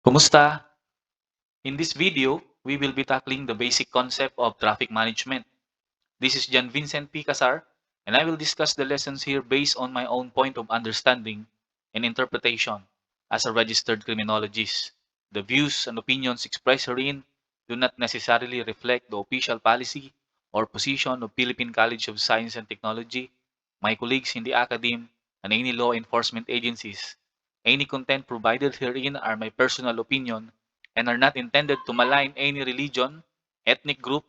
Kumusta? In this video, we will be tackling the basic concept of traffic management. This is John Vincent P. Casar, and I will discuss the lessons here based on my own point of understanding and interpretation as a registered criminologist. The views and opinions expressed herein do not necessarily reflect the official policy or position of Philippine College of Science and Technology, my colleagues in the academe, and any law enforcement agencies. Any content provided herein are my personal opinion and are not intended to malign any religion, ethnic group,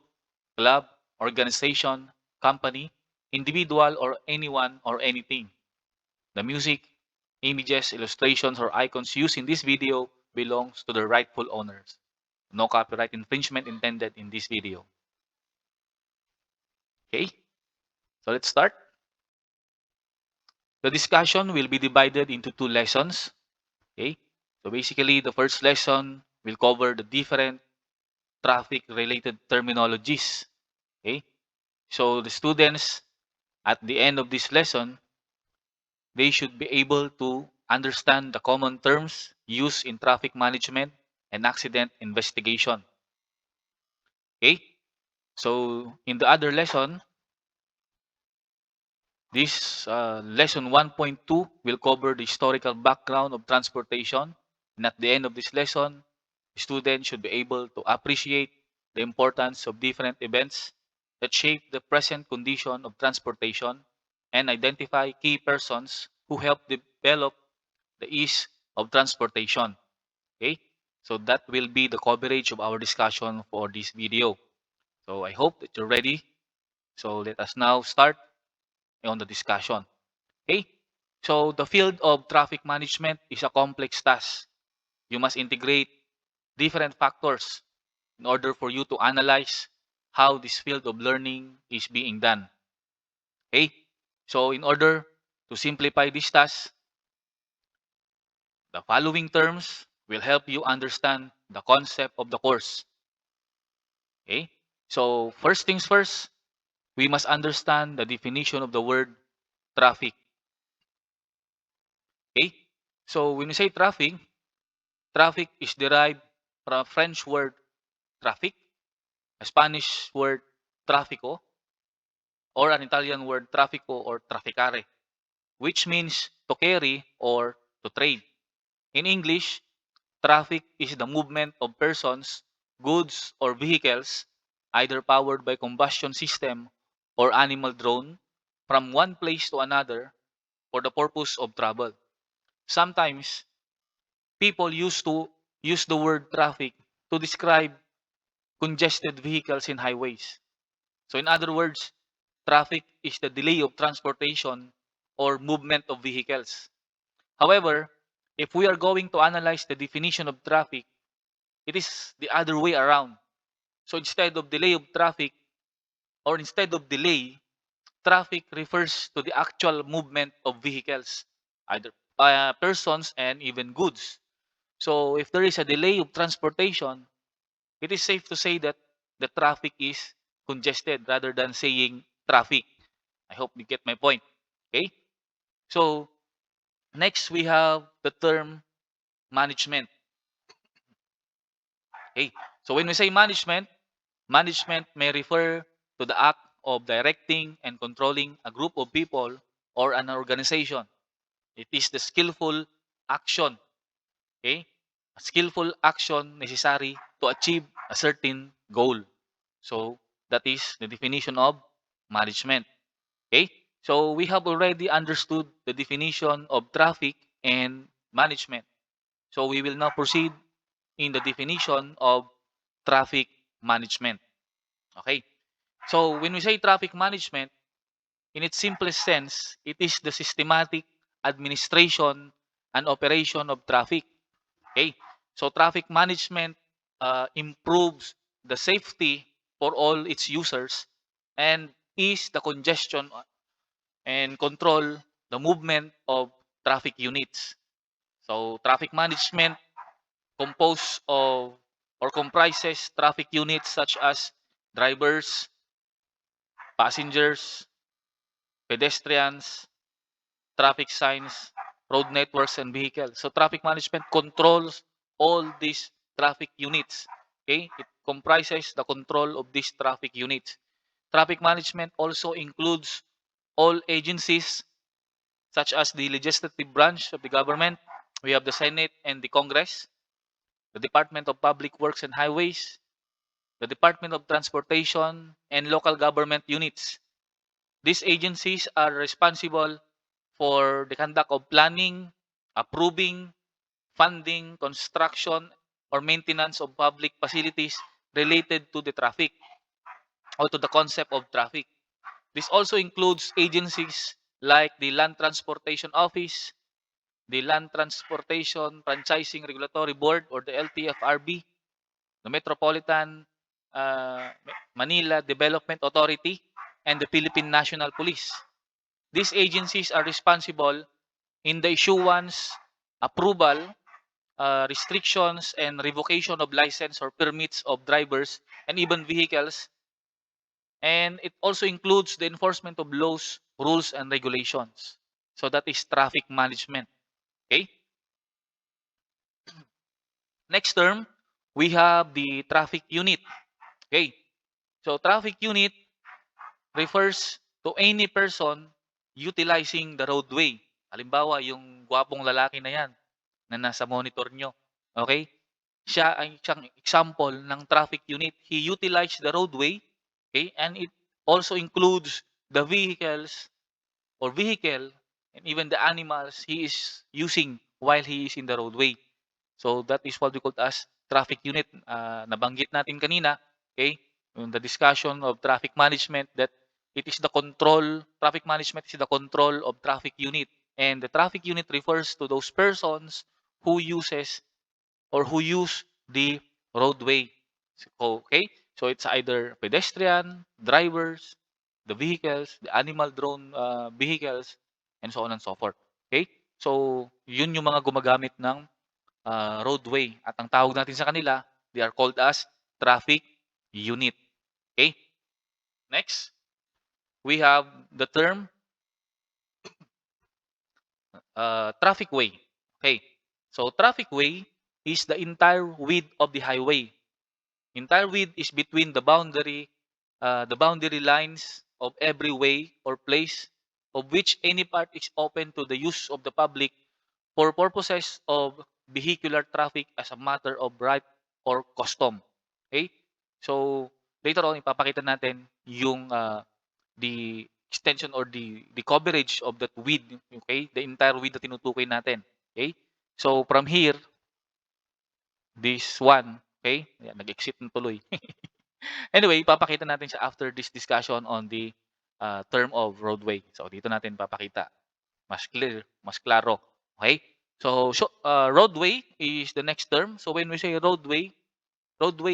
club, organization, company, individual, or anyone or anything. The music, images, illustrations, or icons used in this video belongs to the rightful owners. No copyright infringement intended in this video. Okay, so let's start. The discussion will be divided into two lessons. Okay, so basically the first lesson will cover the different traffic-related terminologies. Okay, so the students at the end of this lesson, they should be able to understand the common terms used in traffic management and accident investigation. Okay? So, in the other lesson, this lesson 1.2 will cover the historical background of transportation. And at the end of this lesson, students should be able to appreciate the importance of different events that shape the present condition of transportation and identify key persons who help develop the ease of transportation. Okay? So that will be the coverage of our discussion for this video. So I hope that you're ready. So let us now start on the discussion. Okay? So the field of traffic management is a complex task. You must integrate different factors in order for you to analyze how this field of learning is being done. Okay? So in order to simplify this task, the following terms will help you understand the concept of the course. Okay? So first things first, we must understand the definition of the word traffic. Okay? So when we say traffic, traffic is derived from a French word traffic, a Spanish word tráfico, or an Italian word traffico or trafficare, which means to carry or to trade. In English, traffic is the movement of persons, goods, or vehicles, either powered by combustion system or animal drone, from one place to another for the purpose of travel. Sometimes, people used to use the word traffic to describe congested vehicles in highways. So in other words, traffic is the delay of transportation or movement of vehicles. However, if we are going to analyze the definition of traffic, it is the other way around. So instead of delay of traffic or instead of delay, traffic refers to the actual movement of vehicles, either persons and even goods. So if there is a delay of transportation, it is safe to say that the traffic is congested rather than saying traffic. I hope you get my point. Okay? So next we have the term management. Okay? So when we say management, management may refer to the act of directing and controlling a group of people or an organization. It is the skillful action, okay? A skillful action necessary to achieve a certain goal. So that is the definition of management. Okay? So we have already understood the definition of traffic and management. So we will now proceed in the definition of traffic management. Okay? So when we say traffic management, in its simplest sense, it is the systematic administration and operation of traffic. Okay? So traffic management improves the safety for all its users and ease the congestion and control the movement of traffic units. So traffic management composed of or comprises traffic units such as drivers, passengers, pedestrians, traffic signs, road networks, and vehicles. So traffic management controls all these traffic units. Okay? It comprises the control of these traffic units. Traffic management also includes all agencies such as the legislative branch of the government. We have the Senate and the Congress, the Department of Public Works and Highways, the Department of Transportation, and local government units. These agencies are responsible for the conduct of planning, approving, funding, construction, or maintenance of public facilities related to the traffic or to the concept of traffic. This also includes agencies like the Land Transportation Office, the Land Transportation Franchising Regulatory Board or the LTFRB, the Metropolitan Manila Development Authority, and the Philippine National Police. These agencies are responsible in the issuance, approval, restrictions, and revocation of license or permits of drivers and even vehicles. And it also includes the enforcement of laws, rules, and regulations. So that is traffic management. Okay? Next term, we have the traffic unit. Okay? So traffic unit refers to any person utilizing the roadway. Halimbawa, yung gwapong lalaki na yan na nasa monitor nyo. Okay? Siya ay siyang example ng traffic unit. He utilized the roadway, okay? And it also includes the vehicles or vehicle and even the animals he is using while he is in the roadway. So that is what we call as traffic unit. Nabanggit natin kanina, okay? In the discussion of traffic management that it is the control, traffic management is the control of traffic unit. And the traffic unit refers to those persons who uses or who use the roadway. Okay? So it's either pedestrian, drivers, the vehicles, the animal drone vehicles, and so on and so forth. Okay? So, yun yung mga gumagamit ng roadway. At ang tawag natin sa kanila, they are called as traffic unit. Okay? Next, we have the term traffic way. Okay? So, traffic way is the entire width of the highway. Entire width is between the boundary lines of every way or place of which any part is open to the use of the public for purposes of vehicular traffic as a matter of right or custom. Okay? So, later on, ipapakita natin yung the extension or the coverage of that width, okay? The entire width na tinutukoy natin. Okay? So, from here, this one, okay? Ayan, nag-exit na tuloy. Anyway, papakita natin siya after this discussion on the term of roadway. So, dito natin papakita. Mas clear, mas klaro. Okay? So, roadway is the next term. So, when we say roadway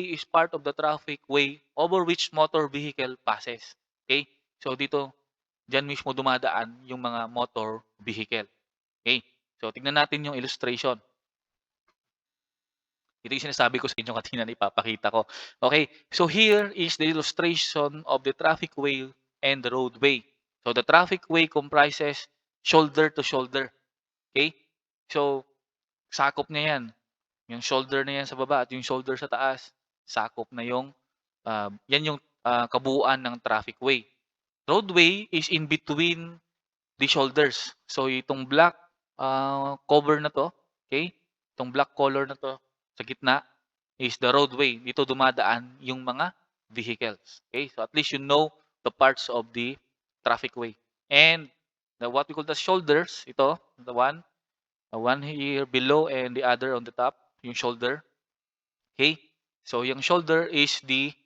is part of the traffic way over which motor vehicle passes. Okay? So, dito, dyan mismo dumadaan yung mga motor vehicle. Okay? So, tignan natin yung illustration. Ito yung sinasabi ko sa inyo kanina na ipapakita ko. Okay, so here is the illustration of the traffic way and the roadway. So the traffic way comprises shoulder to shoulder. Okay, so sakop niya yan. Yung shoulder na yan sa baba at yung shoulder sa taas, sakop na yung, yan yung kabuuan ng traffic way. Roadway is in between the shoulders. So itong black cover na to, okay, itong black color na to, sa gitna is the roadway. Dito dumadaan yung mga vehicles. Okay? So at least you know the parts of the traffic way. And what we call the shoulders, ito, the one here below and the other on the top, yung shoulder. Okay? So yung shoulder is the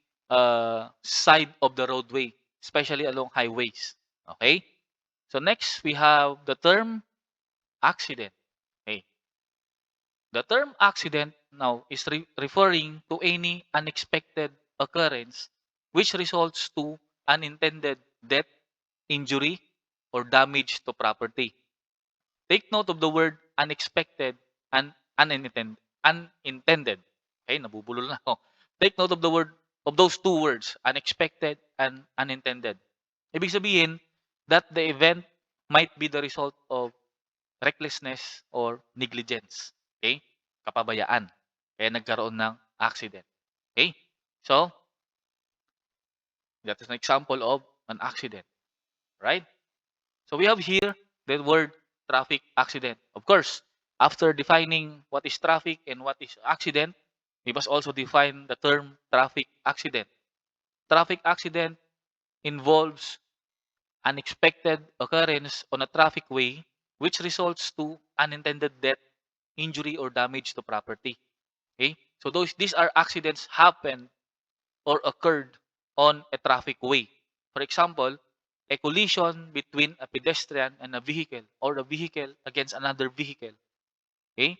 side of the roadway, especially along highways. Okay? So next, we have the term accident. Okay? The term accident now is referring to any unexpected occurrence which results to unintended death, injury, or damage to property. Take note of the word unexpected and unintended. Okay, nabubulol na ako. Take note of the word of those two words, unexpected and unintended. Ibig sabihin that the event might be the result of recklessness or negligence. Okay? Kapabayaan. Kaya nagkaroon ng accident. Okay? So, that is an example of an accident. Right? So we have here the word traffic accident. Of course, after defining what is traffic and what is accident, we must also define the term traffic accident. Traffic accident involves unexpected occurrence on a traffic way which results to unintended death, injury, or damage to property. Okay? So these are accidents happen or occurred on a traffic way. For example, a collision between a pedestrian and a vehicle or a vehicle against another vehicle. Okay?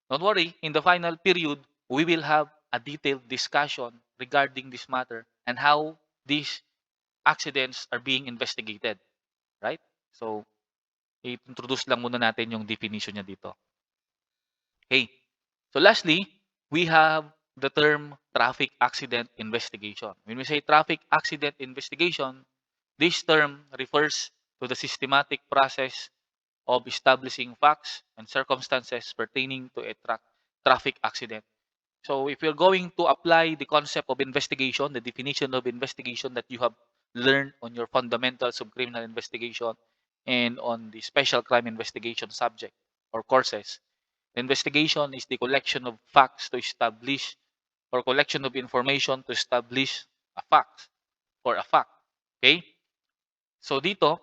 Don't worry, in the final period, we will have a detailed discussion regarding this matter and how these accidents are being investigated. Right? So, i-introduce lang muna natin yung definition niya dito. Okay. So lastly, we have the term traffic accident investigation. When we say traffic accident investigation, this term refers to the systematic process of establishing facts and circumstances pertaining to a traffic accident. So if you're going to apply the concept of investigation, the definition of investigation that you have learned on your fundamentals of criminal investigation and on the special crime investigation subject or courses, investigation is the collection of facts to establish or collection of information to establish a fact or a fact. Okay? So dito,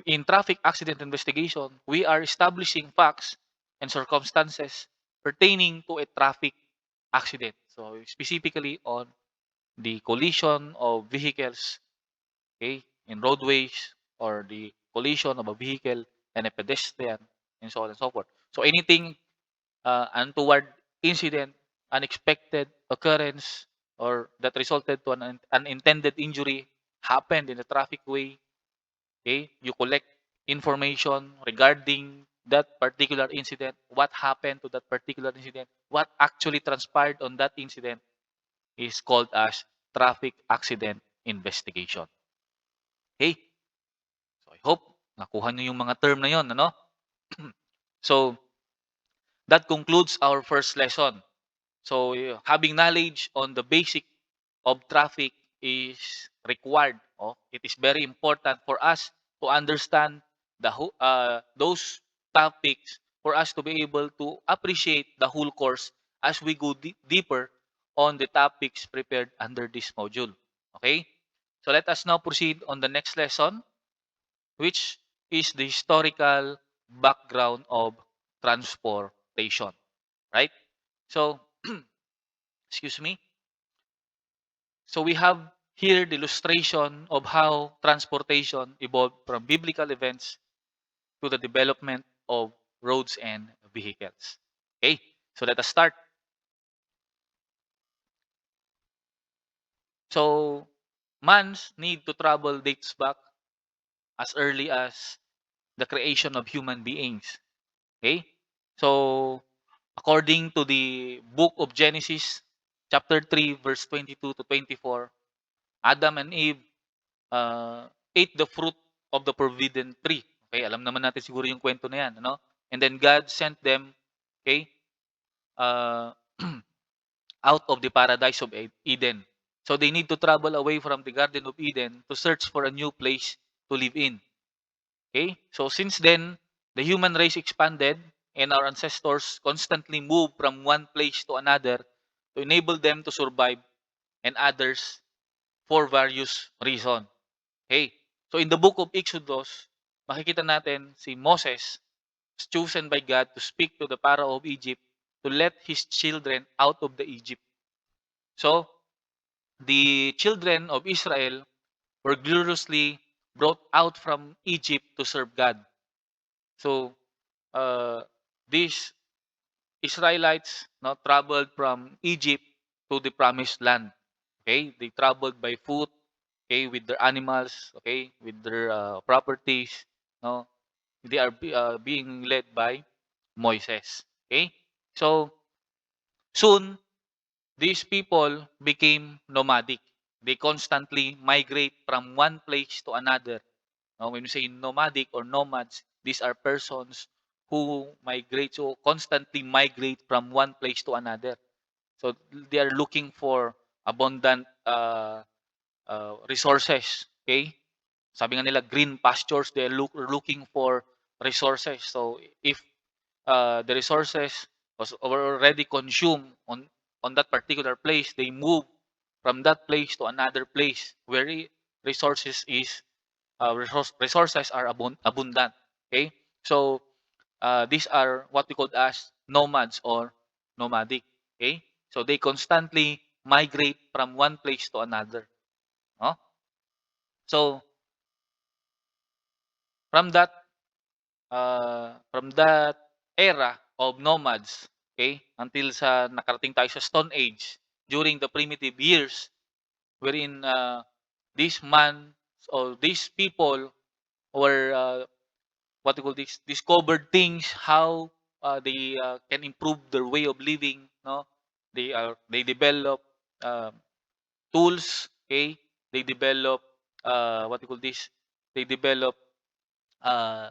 in traffic accident investigation, we are establishing facts and circumstances pertaining to a traffic accident. So specifically on the collision of vehicles, okay, in roadways or the collision of a vehicle and a pedestrian and so on and so forth. So anything untoward incident, unexpected occurrence, or that resulted to an unintended injury happened in the traffic way, okay, you collect information regarding that particular incident, what happened to that particular incident, what actually transpired on that incident is called as traffic accident investigation. Okay? So I hope nakuha niyo yung mga term na yon, ano? So that concludes our first lesson. So having knowledge on the basic of traffic is required. Oh, it is very important for us to understand those topics for us to be able to appreciate the whole course as we go deeper on the topics prepared under this module. Okay? So let us now proceed on the next lesson, which is the historical background of transportation. Right? So, excuse me. So we have here the illustration of how transportation evolved from biblical events to the development of roads and vehicles. Okay, so let us start. So man's need to travel dates back as early as the creation of human beings. Okay, so according to the book of Genesis, chapter 3, verse 22 to 24, Adam and Eve ate the fruit of the forbidden tree. Okay, alam naman natin siguro yung kwento na yan, ano? And then God sent them, okay, uh, out of the paradise of Eden. So they need to travel away from the Garden of Eden to search for a new place to live in. Okay, so since then, the human race expanded and our ancestors constantly moved from one place to another to enable them to survive and others for various reasons. Okay. So in the book of Exodus, makikita natin si Moses was chosen by God to speak to the Pharaoh of Egypt to let his children out of the Egypt. So the children of Israel were gloriously brought out from Egypt to serve God. So these Israelites now traveled from Egypt to the promised land. Okay, they traveled by foot, okay, with their animals, okay, with their properties, no, they are being led by Moises. Okay, so soon these people became nomadic. They constantly migrate from one place to another. Now, when we say nomadic or nomads, these are persons who migrate, so constantly migrate from one place to another. So they are looking for abundant resources. Okay? Sabi nga nila, green pastures, they're looking for resources. So if the resources was already consumed on that particular place, they move from that place to another place where resources is resources are abundant. Okay, so these are what we call as nomads or nomadic. Okay, so they constantly migrate from one place to another. No? So from that era of nomads, okay, until sa nakarating tayo sa Stone Age, during the primitive years, wherein these man or these people were what we call this, discovered things how they can improve their way of living. No, they develop uh, tools. Okay, they develop what we call this, they develop uh,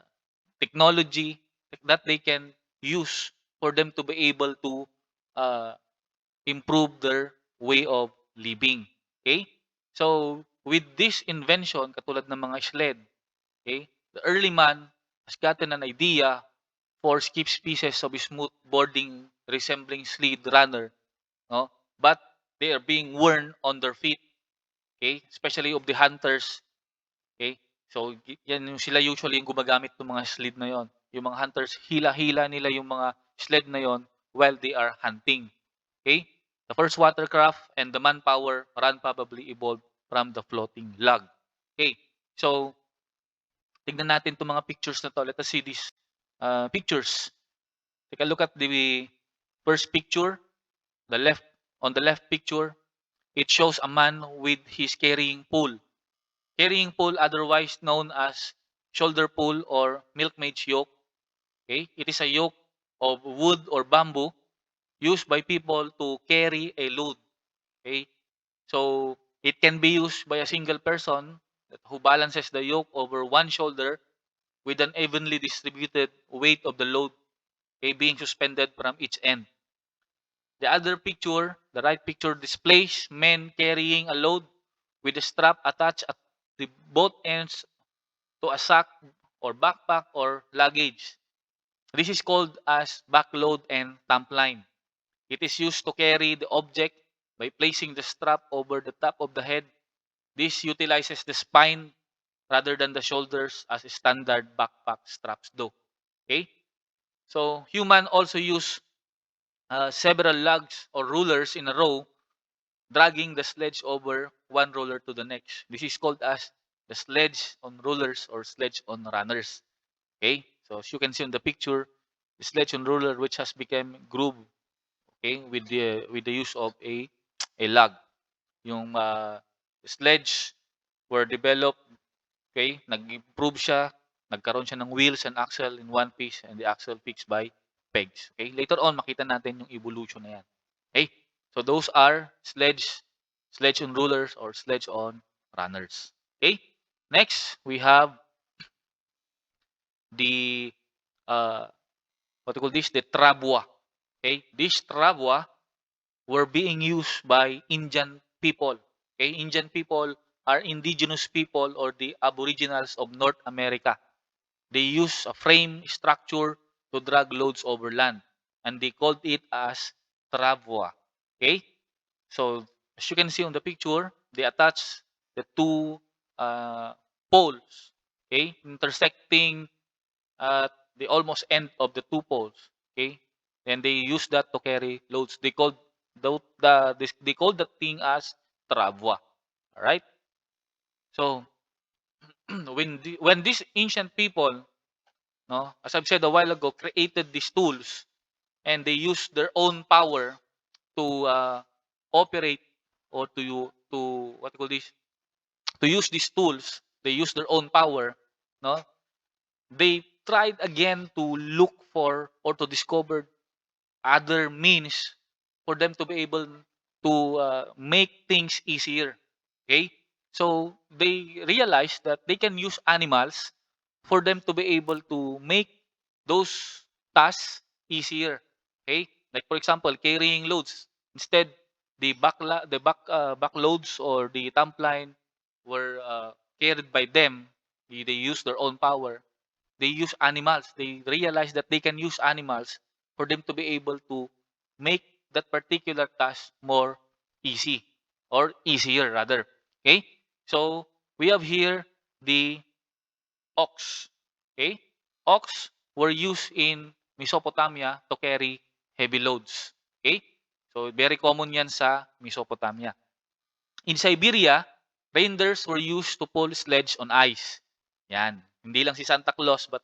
technology that they can use for them to be able to uh, improve their way of living. Okay? So, with this invention, katulad ng mga sled, okay, the early man has gotten an idea for skip pieces of smooth boarding resembling sled runner, no? But they are being worn on their feet, okay? Especially of the hunters. Okay? So, yan yung sila usually yung gumagamit ng mga sled na yon. Yung mga hunters, hila-hila nila yung mga sled na yon while they are hunting. Okay? The first watercraft and the manpower run probably evolved from the floating log. Okay? So, tignan natin itong mga pictures na to. Let us see these pictures. Take a look at the first picture, on the left picture, it shows a man with his carrying pole. Carrying pole, otherwise known as shoulder pole or milkmaid's yoke. Okay? It is a yoke of wood or bamboo used by people to carry a load. Okay? So, it can be used by a single person who balances the yoke over one shoulder with an evenly distributed weight of the load, okay, being suspended from each end. The other picture, the right picture, displays men carrying a load with a strap attached at the both ends to a sack or backpack or luggage. This is called as backload and thumb line. It is used to carry the object by placing the strap over the top of the head. This utilizes the spine rather than the shoulders as standard backpack straps do. Okay? So, human also use several lugs or rulers in a row, dragging the sledge over one roller to the next. This is called as the sledge on rollers or sledge on runners. Okay? So, as you can see on the picture, the sledge on roller which has become groove, okay, with the use of a lug. Yung sledge were developed, okay, nag-improve siya, nagkaroon siya ng wheels and axle in one piece and the axle fixed by pegs. Okay? Later on, makita natin yung evolution na yan. Okay? So those are sledge on rulers or sledge on runners. Okay? Next, we have the what we call this, the trabwa. Okay? This trabwa were being used by Indian people. Okay? Indian people are indigenous people or the aboriginals of North America. They use a frame structure to drag loads over land, and they called it as trabwa. Okay? So, as you can see on the picture, they attach the two poles, okay, intersecting at the almost end of the two poles. Okay? And they use that to carry loads. They called they called that thing as trabwa. All right? So, when these ancient people, no, as I've said a while ago, created these tools and they use their own power to operate or to what you call this, to use these tools, they use their own power, no, they tried again to look for or to discover other means for them to be able to make things easier. Okay, so they realized that they can use animals for them to be able to make those tasks easier. Okay? Like for example, carrying loads. Instead, the back loads or the thumb line were carried by them. They use their own power. They use animals. They realize that they can use animals for them to be able to make that particular task more easy or easier rather. Okay? So we have here the ox. Okay? Ox were used in Mesopotamia to carry heavy loads. Okay? So very common yan sa Mesopotamia. In Siberia, reindeers were used to pull sledge on ice. Yan. Hindi lang si Santa Claus but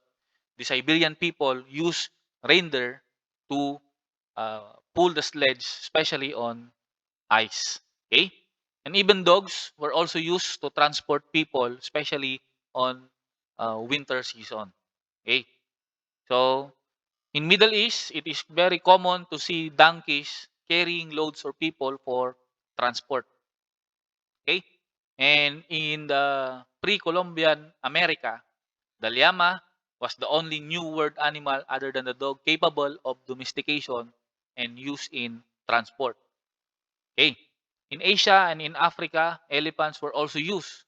the Siberian people use reindeer to pull the sledge, especially on ice. Okay? And even dogs were also used to transport people, especially on winter season. Okay? So, in Middle East, it is very common to see donkeys carrying loads or people for transport. Okay? And in the pre-Columbian America, the llama was the only New World animal other than the dog capable of domestication and use in transport. Okay. In Asia and in Africa, elephants were also used.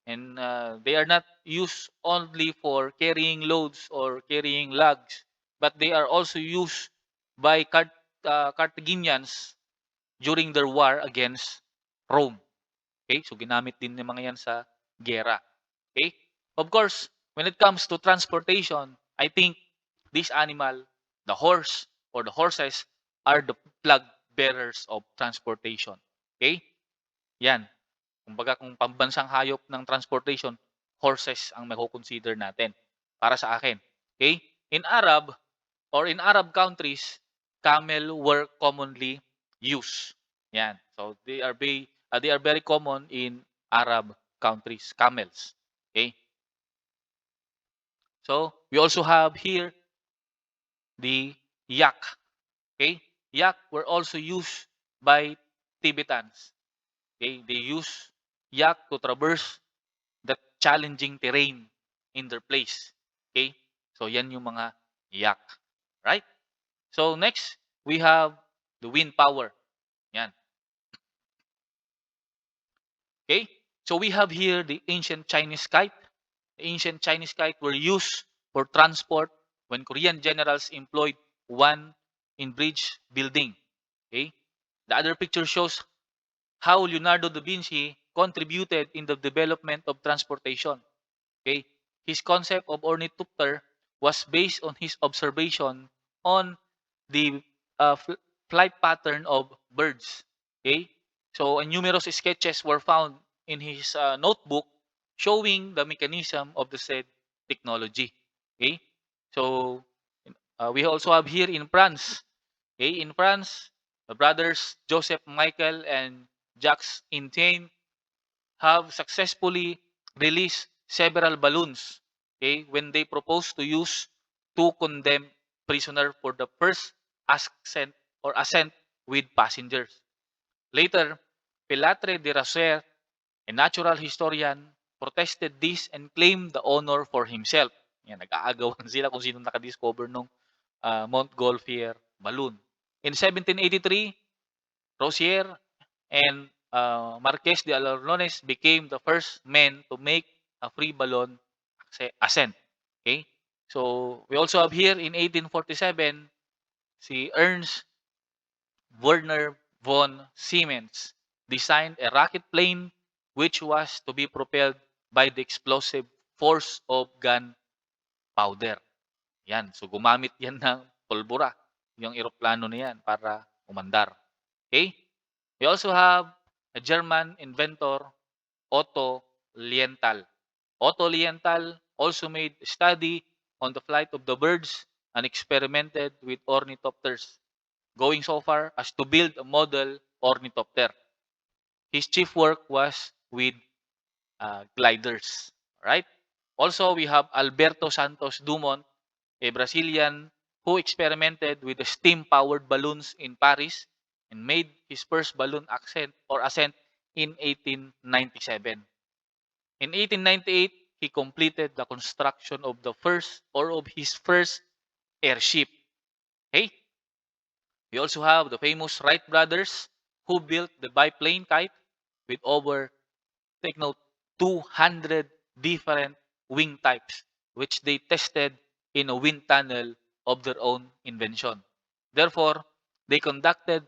And they are not used only for carrying loads or carrying lugs, but they are also used by Carthaginians during their war against Rome. Okay? So ginamit din ng mga yan sa gera. Okay? Of course, when it comes to transportation, I think this animal, the horse or the horses, are the flag bearers of transportation. Okay? Yan. Kumbaga kung pambansang hayop ng transportation, horses ang mako-consider natin para sa akin. Okay? In Arab or in Arab countries, camel were commonly used. Yan. So they are very common in Arab countries, camels. Okay? So we also have here the yak. Okay? Yak were also used by Tibetans. Okay? They use yak to traverse the challenging terrain in their place. Okay? So yan yung mga yak. Right? So next, we have the wind power. Yan. Okay? So we have here the ancient Chinese kite. The ancient Chinese kite were used for transport when Korean generals employed one in bridge building. Okay? The other picture shows how Leonardo da Vinci contributed in the development of transportation. Okay? His concept of ornithopter was based on his observation on the flight pattern of birds. Okay? So, numerous sketches were found in his notebook showing the mechanism of the said technology. Okay? So, we also have here in France. Okay? In France, the brothers Joseph Michael and Jacques Etienne have successfully released several balloons, okay, when they proposed to use two condemned prisoners for the first ascent with passengers. Later, Pilatre de Racer, a natural historian, protested this and claimed the honor for himself. Yan, nag-aagawan sila kung sino nakadiscover ng Montgolfier balloon. In 1783, Rosier and Marquez de Alarlones became the first men to make a free balloon ascent. Okay? So, we also have here in 1847, si Ernst Werner von Siemens designed a rocket plane which was to be propelled by the explosive force of gunpowder. Yan. So, gumamit yan ng pulbura, yung eroplano na yan para umandar. Okay? We also have a German inventor, Otto Lienthal. Otto Lienthal also made a study on the flight of the birds and experimented with ornithopters, going so far as to build a model ornithopter. His chief work was with gliders. Right? Also, we have Alberto Santos Dumont, a Brazilian who experimented with the steam-powered balloons in Paris and made his first balloon ascent in 1897. In 1898, he completed the construction of his first airship. Okay? We also have the famous Wright brothers who built the biplane kite with over, take note, 200 different wing types, which they tested in a wind tunnel of their own invention. Therefore, they conducted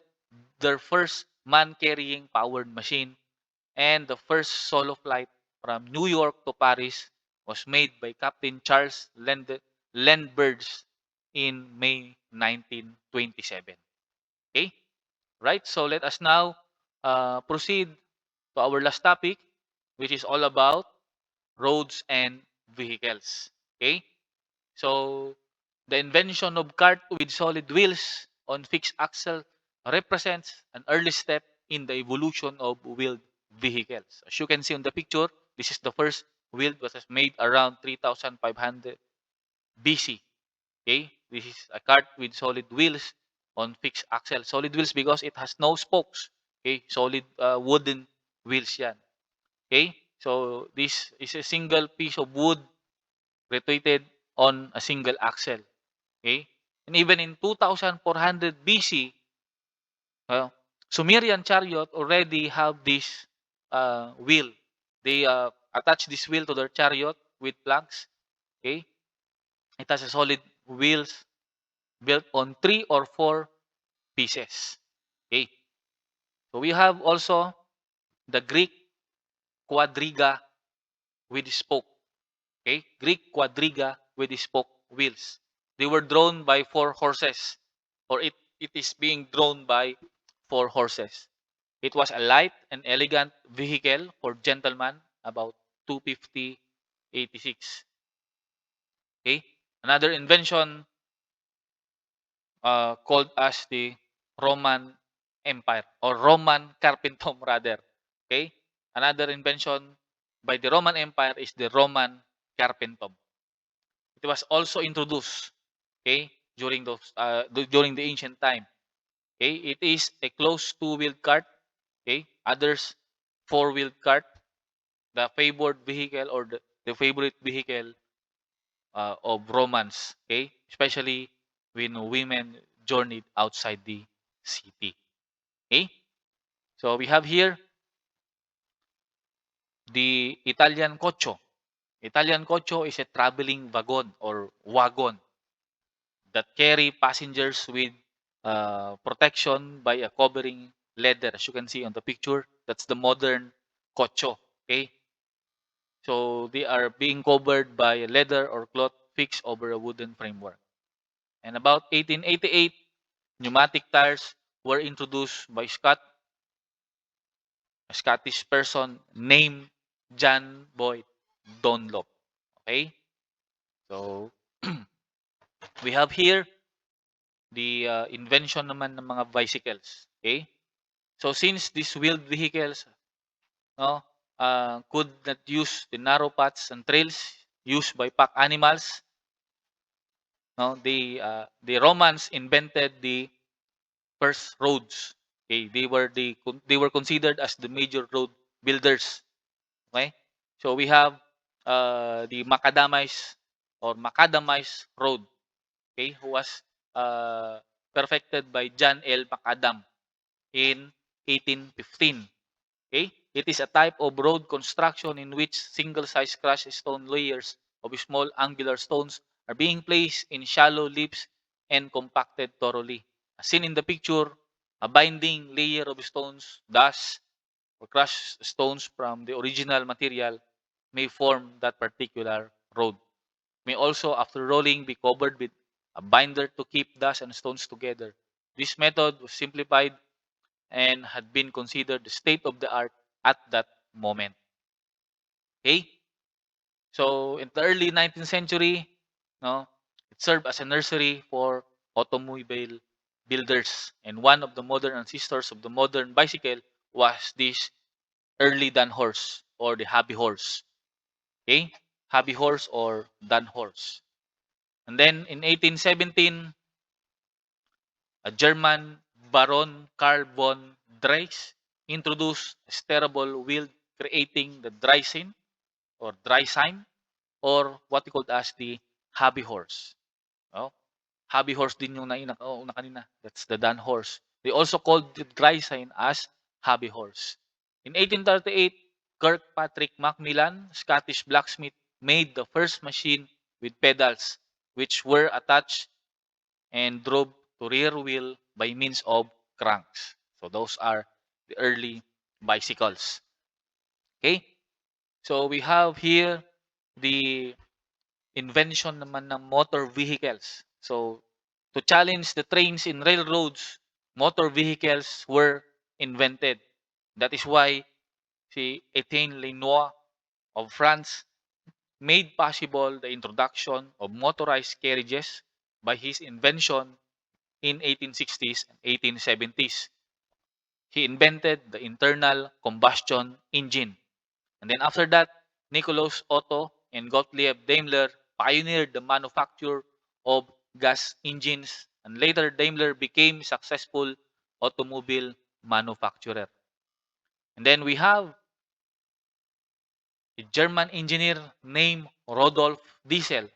their first man-carrying powered machine, and the first solo flight from New York to Paris was made by Captain Charles Lindbergh in May 1927. Okay? Right? So let us now proceed to our last topic, which is all about roads and vehicles. Okay? So the invention of cart with solid wheels on fixed axle represents an early step in the evolution of wheeled vehicles. As you can see on the picture, this is the first wheeled was made around 3500 BC. Okay? This is a cart with solid wheels on fixed axle. Solid wheels because it has no spokes. Okay? Solid wooden wheels yan. Okay? So this is a single piece of wood rotated on a single axle. Okay? And even in 2400 BC, Sumerian chariot already have this wheel. They attach this wheel to their chariot with planks. Okay? It has a solid wheels built on 3 or 4 pieces. Okay? So we have also the Greek quadriga with spoke. Okay? Greek quadriga with spoke wheels. They were drawn by 4 horses, or it is being drawn by 4 horses. It was a light and elegant vehicle for gentlemen about 250 86. Okay? Another invention called as the Roman Empire or Roman Carpentum rather. Okay? Another invention by the Roman Empire is the Roman Carpentum. It was also introduced, okay, during the ancient time. Okay? It is a closed two-wheeled cart, okay? Others four-wheeled cart, the favored vehicle or the favorite vehicle of Romans, okay? Especially when women journeyed outside the city. Okay? So we have here the Italian cocho. Italian cocho is a traveling wagon or wagon that carry passengers with protection by a covering leather. As you can see on the picture, that's the modern cocho. Okay? So they are being covered by leather or cloth fixed over a wooden framework. And about 1888, pneumatic tires were introduced by a Scottish person named John Boyd Dunlop. Okay? So, we have here the invention naman ng mga bicycles. Okay? So, since these wheeled vehicles no, could not use the narrow paths and trails used by pack animals, no, the Romans invented the first roads. Okay? They were considered as the major road builders. Okay? So we have the macadamized road, okay, who was perfected by John L. Macadam in 1815. Okay? It is a type of road construction in which single-size crushed stone layers of small angular stones are being placed in shallow lips and compacted thoroughly. As seen in the picture, a binding layer of stones, dust, or crushed stones from the original material may form that particular road. May also, after rolling, be covered with a binder to keep dust and stones together. This method was simplified and had been considered the state of the art at that moment. Okay? So, in the early 19th century, no, it served as a nursery for automobile builders. And one of the modern ancestors of the modern bicycle was this early Dan horse or the hobby horse. Okay? Hobby horse or Dan horse. And then in 1817, a German Baron Karl von Drais introduced a steerable wheel creating the Dreisine or what we called as the hobby horse. Oh. Hobby horse din yung una kanina. That's the dun horse. They also called the Dreisine as hobby horse. In 1838, Kirkpatrick Macmillan, Scottish blacksmith, made the first machine with pedals, which were attached and drove to rear wheel by means of cranks. So those are the early bicycles. Okay? So we have here the invention naman ng motor vehicles. So to challenge the trains in railroads, motor vehicles were invented. That is why si Etienne Lenoir of France made possible the introduction of motorized carriages by his invention in 1860s and 1870s. He invented the internal combustion engine. And then after that, Nicholas Otto and Gottlieb Daimler pioneered the manufacture of gas engines, and later Daimler became successful automobile manufacturer. And then we have a German engineer named Rodolf Diesel.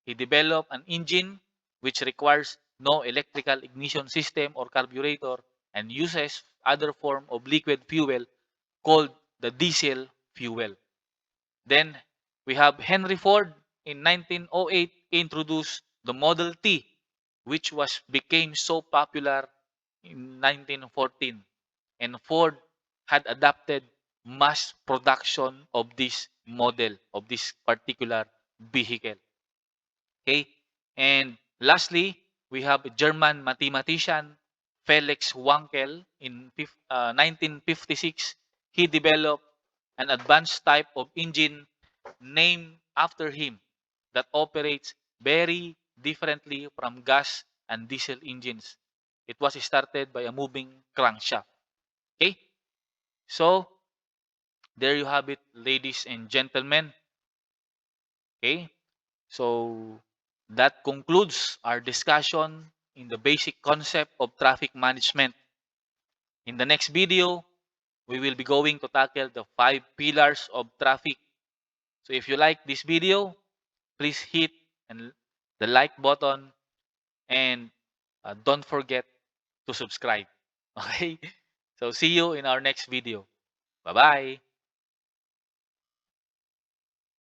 He developed an engine which requires no electrical ignition system or carburetor and uses other form of liquid fuel called the diesel fuel. Then we have Henry Ford in 1908 introduced the Model T, which became so popular in 1914, and Ford had adopted mass production of this model of this particular vehicle. Okay, and lastly, we have a German mathematician Felix Wankel in 1956. He developed an advanced type of engine named after him that operates very differently from gas and diesel engines. It was started by a moving crankshaft. Okay? So, there you have it, ladies and gentlemen. Okay? So, that concludes our discussion in the basic concept of traffic management. In the next video, we will be going to tackle the 5 pillars of traffic. So, if you like this video, please hit the like button and don't forget to subscribe. Okay? So see you in our next video. Bye-bye.